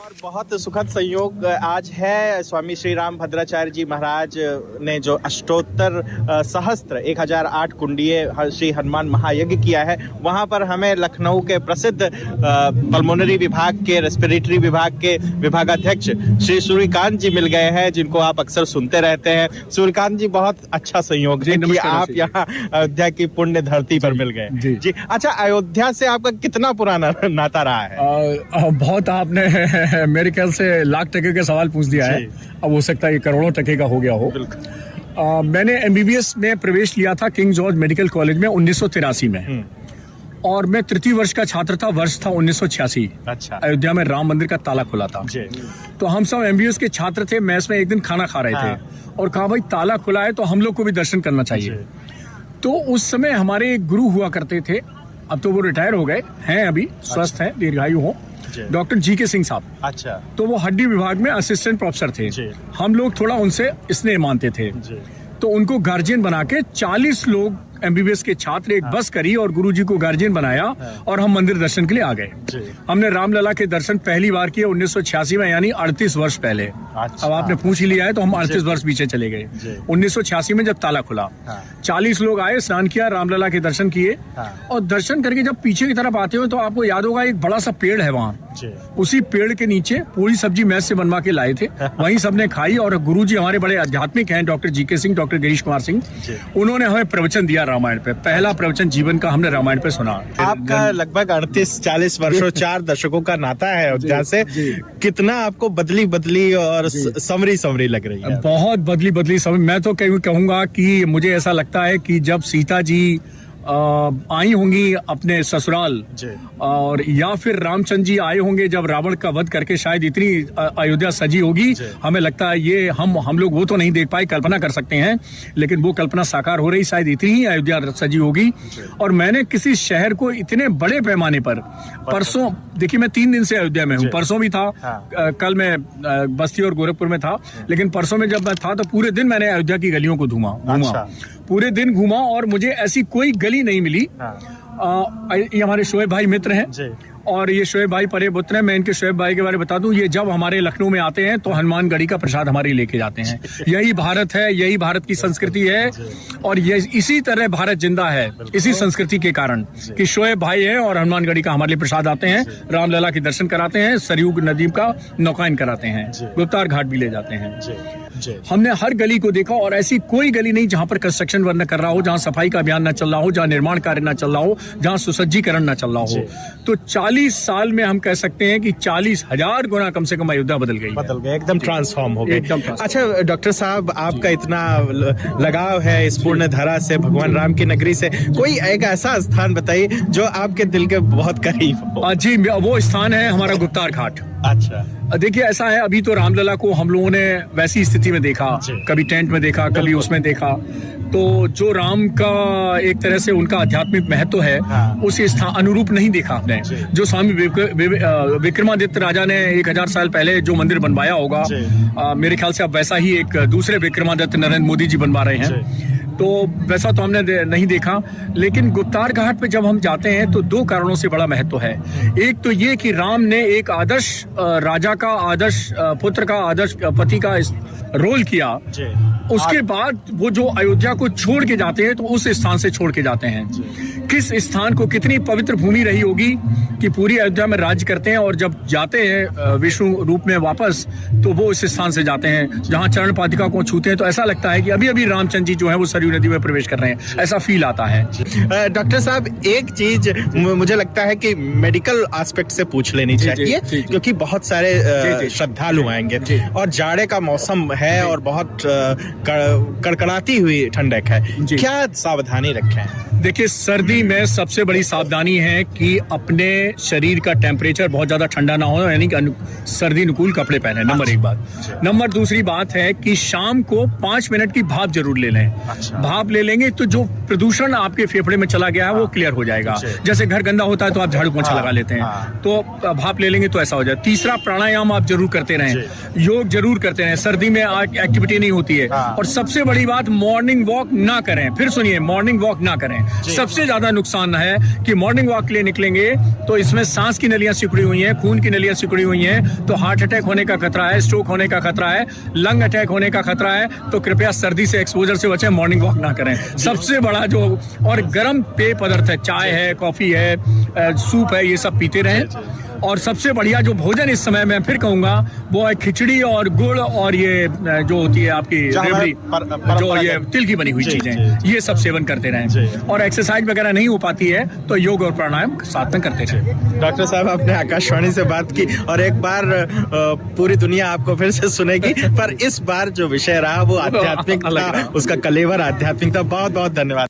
और बहुत सुखद संयोग आज है। स्वामी श्री राम भद्राचार्य जी महाराज ने जो अष्टोत्तर सहस्त्र 1008 कुंडीय श्री हनुमान महायज्ञ किया है, वहां पर हमें लखनऊ के प्रसिद्ध पल्मोनरी विभाग के रेस्पिरेटरी विभाग के विभागाध्यक्ष श्री सूर्यकांत जी मिल गए हैं, जिनको आप अक्सर सुनते रहते हैं। सूर्यकांत जी, बहुत अच्छा संयोग है कि आप यहाँ अयोध्या की पुण्य धरती पर मिल गए जी। अच्छा, अयोध्या से आपका कितना पुराना नाता रहा है? बहुत, आपने मेरे ख्याल से लाख टके का सवाल पूछ दिया है। अब हो सकता है ये करोड़ों टके का हो गया हो। मैंने एमबीबीएस में प्रवेश लिया था किंग जॉर्ज मेडिकल कॉलेज में 1983 में, और मैं तृतीय वर्ष का छात्र था। वर्ष था 1986। अच्छा। अयोध्या में राम मंदिर का ताला खुला था। तो हम सब एमबीबीएस के छात्र थे। मैस में एक दिन खाना खा रहे थे और कहा, भाई ताला खुला है तो हम लोग को भी दर्शन करना चाहिए। तो उस समय हमारे एक गुरु हुआ करते थे, अब तो वो रिटायर हो गए हैं, अभी स्वस्थ हैं, दीर्घायु हो, डॉक्टर जीके सिंह साहब। अच्छा। तो वो हड्डी विभाग में असिस्टेंट प्रोफेसर थे। हम लोग थोड़ा उनसे स्नेह मानते थे, तो उनको गार्जियन बना के 40 लोग एमबीबीएस के छात्र एक बस करी और गुरुजी को गार्जियन बनाया और हम मंदिर दर्शन के लिए आ गए। हमने रामलला के दर्शन पहली बार किए 1986 में, यानी 38 वर्ष पहले। अच्छा। अब आपने पूछ ही लिया है तो हम 38 वर्ष पीछे चले गए। 1986 में जब ताला खुला, 40 लोग आए, स्नान किया, रामलला के दर्शन किए, और दर्शन करके जब पीछे की तरफ आते हो तो आपको याद होगा एक बड़ा सा पेड़ है वहाँ। उसी पेड़ के नीचे पूरी सब्जी मैस से बनवा के लाए थे, वहीं सबने खाई। और गुरुजी हमारे बड़े आध्यात्मिक हैं, doctor GK Singh, doctor Girish Kumar Singh, उन्होंने हमें प्रवचन दिया रामायण पे। पहला प्रवचन जीवन का हमने रामायण पे सुना। आपका लगभग 38-40 वर्षों 4 दशकों का नाता है अयोध्या से। कितना आपको बदली और संवरी लग रही है? बहुत बदली समझ। मैं तो कहूंगा कि मुझे ऐसा लगता है कि जब सीता जी आई होंगी अपने ससुराल, और या फिर रामचंद्र जी आए होंगे जब रावण का वध करके, शायद इतनी अयोध्या सजी होगी। हमें लगता है ये हम लोग वो तो नहीं देख पाए, कल्पना कर सकते हैं, लेकिन वो कल्पना साकार हो रही, शायद इतनी ही अयोध्या सजी होगी। और मैंने किसी शहर को इतने बड़े पैमाने पर, परसों देखिए मैं 3 दिन से अयोध्या में हूँ, परसों भी था, कल मैं बस्ती और गोरखपुर में था, लेकिन परसों में जब मैं था तो पूरे दिन मैंने अयोध्या की गलियों को घूमा, पूरे दिन घूमा, और मुझे ऐसी कोई गली नहीं मिली। ये हमारे शोएब भाई मित्र हैं, और ये शोएब भाई परे पुत्र हैं। मैं इनके शोएब भाई के बारे में बता दूं, ये जब हमारे लखनऊ में आते हैं तो हनुमानगढ़ी का प्रसाद हमारे लेके जाते हैं। यही भारत है, यही भारत की संस्कृति है, और ये इसी तरह भारत जिंदा है इसी संस्कृति के कारण कि शोएब भाई है और हनुमानगढ़ी का हमारे लिए प्रसाद आते हैं, रामलला के दर्शन कराते हैं, सरयू नदी का नौकायन कराते हैं, गुप्तार घाट भी ले जाते हैं। हमने हर गली को देखा, और ऐसी कोई गली नहीं जहां पर कंस्ट्रक्शन वर्क न कर रहा हो, जहां सफाई का अभियान न चल रहा हो, जहां निर्माण कार्य न चल रहा हो, जहां सुसज्जीकरण न चल रहा हो। तो 40 साल में हम कह सकते हैं कि 40,000 गुना कम से कम अयोध्या बदल गई, एकदम ट्रांसफॉर्म हो गई। अच्छा डॉक्टर साहब, आपका इतना लगाव है इस पुण्य धरा से, भगवान राम की नगरी से, कोई एक ऐसा स्थान बताइए जो आपके दिल के बहुत करीब हो। जी, वो स्थान है हमारा गुप्तार घाट। अच्छा। देखिए ऐसा है, अभी तो रामलला को हम लोगों ने वैसी स्थिति में देखा, कभी टेंट में देखा, कभी उसमें देखा। तो जो राम का एक तरह से उनका आध्यात्मिक महत्व है, उस स्थान अनुरूप नहीं देखा आपने। जो स्वामी विक्रमादित्य राजा ने 1000 साल पहले जो मंदिर बनवाया होगा, मेरे ख्याल से अब वैसा ही एक दूसरे विक्रमादित्य नरेंद्र मोदी जी बनवा रहे हैं, तो वैसा तो हमने नहीं देखा। लेकिन गुप्तार घाट पे जब हम जाते हैं तो 2 कारणों से बड़ा महत्व है। एक तो ये कि राम ने एक आदर्श राजा का, आदर्श पुत्र का, आदर्श पति का रोल किया। उसके बाद वो जो अयोध्या को छोड़ के जाते हैं तो उस स्थान से छोड़ के जाते हैं। किस स्थान को, कितनी पवित्र भूमि रही होगी कि पूरी अयोध्या में राज्य करते हैं, और जब जाते हैं विष्णु रूप में वापस तो वो इस स्थान से जाते हैं जहां चरण पादुका को छूते हैं, तो ऐसा लगता है कि अभी अभी रामचंद्र जी जो है वो सरयू नदी में प्रवेश कर रहे हैं, ऐसा फील आता है। डॉक्टर साहब, एक चीज मुझे लगता है कि मेडिकल एस्पेक्ट से पूछ लेनी चाहिए, क्योंकि बहुत सारे श्रद्धालु आएंगे और जाड़े का मौसम है और बहुत कड़कड़ाती हुई ठंडक है, क्या सावधानी रखें? देखिए, सर्दी में सबसे बड़ी सावधानी है कि अपने शरीर का टेम्परेचर बहुत ज्यादा ठंडा ना हो, यानी कि सर्दी अनुकूल कपड़े पहने, नंबर 1 बात। नंबर दूसरी बात है कि शाम को 5 मिनट की भाप जरूर ले लें। भाप ले लेंगे तो जो प्रदूषण आपके फेफड़े में चला गया है वो क्लियर हो जाएगा। जैसे घर गंदा होता है तो आप झाड़ू पोंछा लगा लेते हैं, तो भाप ले लेंगे तो ऐसा हो जाए। तीसरा, प्राणायाम आप जरूर करते रहें, योग जरूर करते रहें, सर्दी में एक्टिविटी नहीं होती है। और सबसे बड़ी बात, मॉर्निंग वॉक ना करें। फिर सुनिए, मॉर्निंग वॉक ना करें, सबसे ज्यादा ज्यादा नुकसान है कि मॉर्निंग वॉक के लिए निकलेंगे तो इसमें सांस की नलियां सिकुड़ी हुई हैं, खून की नलियां सिकुड़ी हुई हैं, तो हार्ट अटैक होने का खतरा है, स्ट्रोक होने का खतरा है, लंग अटैक होने का खतरा है। तो कृपया सर्दी से एक्सपोजर से बचें, मॉर्निंग वॉक ना करें। सबसे बड़ा जो और गर्म पेय पदार्थ है, चाय है, कॉफी है, सूप है, ये सब पीते रहें। और सबसे बढ़िया जो भोजन इस समय मैं फिर कहूंगा वो है खिचड़ी और गुड़ और ये जो होती है आपकी रेवड़ी, जो ये तिल की बनी हुई चीजें, ये सब सेवन करते रहें। और एक्सरसाइज वगैरह नहीं हो पाती है तो योग और प्राणायाम साथ में करते रहें। डॉक्टर साहब, आपने आकाशवाणी से बात की और एक बार पूरी दुनिया आपको फिर से सुनेगी, पर इस बार जो विषय रहा वो आध्यात्मिक था, उसका कलेवर आध्यात्मिक था। बहुत बहुत धन्यवाद।